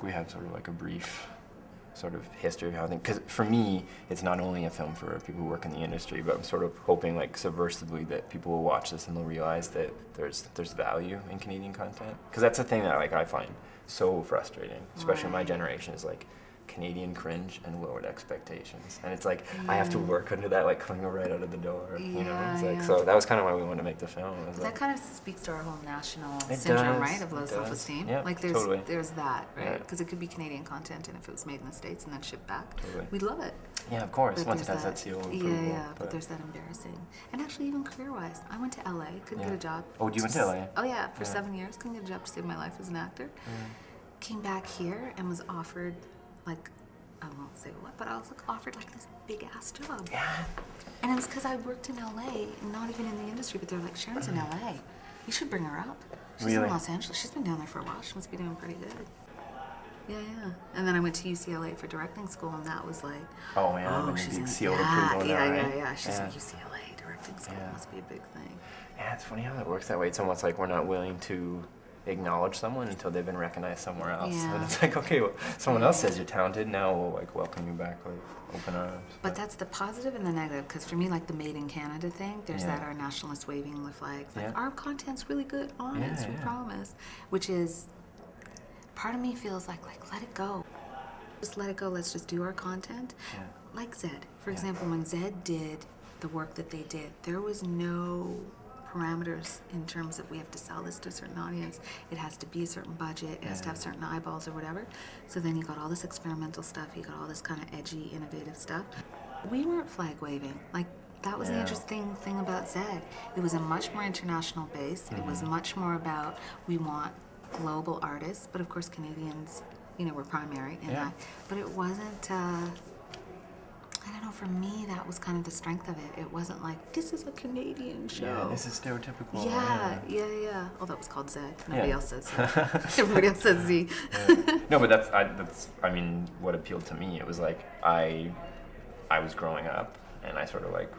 we have sort of like a brief sort of history of how things, because for me, it's not only a film for people who work in the industry, but I'm sort of hoping like subversively that people will watch this and they'll realize that there's value in Canadian content. Because that's the thing that like I find so frustrating, especially my generation, is like Canadian cringe and lowered expectations. And it's like, I have to work under that, like coming right out of the door, you know? It's like, so that was kind of why we wanted to make the film. That like, kind of speaks to our whole national syndrome, right? Of low self-esteem. Yeah, like there's that, right? Because it could be Canadian content, and if it was made in the States and then shipped back, we'd love it. Yeah, of course, but once it has that seal of approval. Yeah, but there's that embarrassing. And actually, even career-wise, I went to LA, couldn't get a job. Oh, you went to LA? Oh yeah, for 7 years, couldn't get a job to save my life as an actor. Came back here and was offered, like, I won't say what, but I was like offered like this big ass job. Yeah. And it was because I worked in LA, not even in the industry, but they're like, Sharon's in LA. You should bring her up. She's in Los Angeles. She's been down there for a while. She must be doing pretty good. Yeah. And then I went to UCLA for directing school, and that was like, she's in seal of approval now, right? Yeah. She's in UCLA directing school. It must be a big thing. Yeah, it's funny how that works that way. It's almost like we're not willing to acknowledge someone until they've been recognized somewhere else. And it's like, okay, well, someone else says you're talented, now we'll like welcome you back with open arms. But that's the positive and the negative, because for me, like the Made in Canada thing, there's that our nationalists waving the flags, like our content's really good, honest, we promise, which is, part of me feels like let it go. Just let it go, let's just do our content. Like Zed, for example, when Zed did the work that they did, there was no parameters in terms of we have to sell this to a certain audience, it has to be a certain budget, it has to have certain eyeballs or whatever. So then you got all this experimental stuff, you got all this kind of edgy, innovative stuff. We weren't flag waving. Like, that was the interesting thing about Zed. It was a much more international base. It was much more about, we want global artists, but of course Canadians, you know, were primary in that. But it wasn't, I don't know, for me, that was kind of the strength of it. It wasn't like, this is a Canadian show. Yeah, this is stereotypical. Yeah. Oh, that was called Zed. Nobody else says Zed. Everybody else says Z. No, but that's, I mean, what appealed to me, it was like, I was growing up, and I sort of like,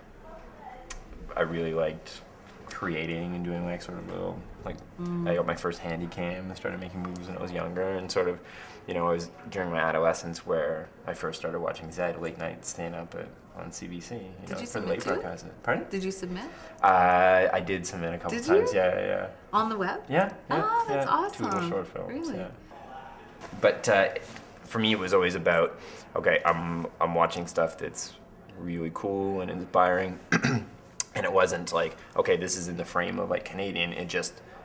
I really liked creating and doing like sort of little, like, I got my first handy cam and started making movies when I was younger, and sort of, you know, it was during my adolescence where I first started watching Zed late night staying up on CBC, you know, for the late broadcast. Pardon? Did you submit? I did submit a couple times. Yeah. On the web? Yeah. Oh, that's awesome. 2 little short films. Really? Yeah. But for me, it was always about, okay, I'm watching stuff that's really cool and inspiring, and it wasn't like, okay, this is in the frame of like Canadian.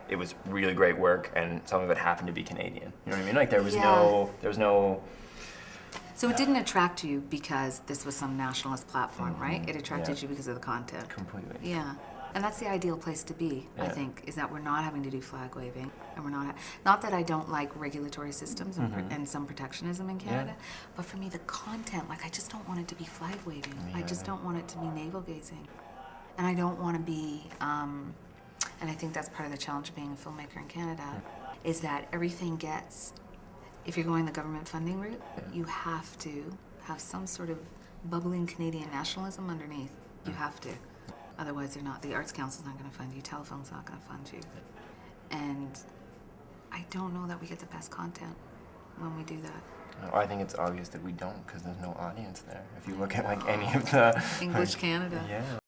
It was really great work, and some of it happened to be Canadian. You know what I mean? Like there was no. So it didn't attract you because this was some nationalist platform, right? It attracted you because of the content. Completely. Yeah. And that's the ideal place to be, I think, is that we're not having to do flag waving, and we're not that I don't like regulatory systems and some protectionism in Canada, but for me the content, like, I just don't want it to be flag waving. I just don't want it to be navel gazing, and I don't want to be. And I think that's part of the challenge of being a filmmaker in Canada, is that everything gets, if you're going the government funding route, you have to have some sort of bubbling Canadian nationalism underneath. You have to. Otherwise, the Arts Council's not going to fund you, Telefilm's not going to fund you. And I don't know that we get the best content when we do that. I think it's obvious that we don't, because there's no audience there. If you look at like any of the English Canada. Yeah.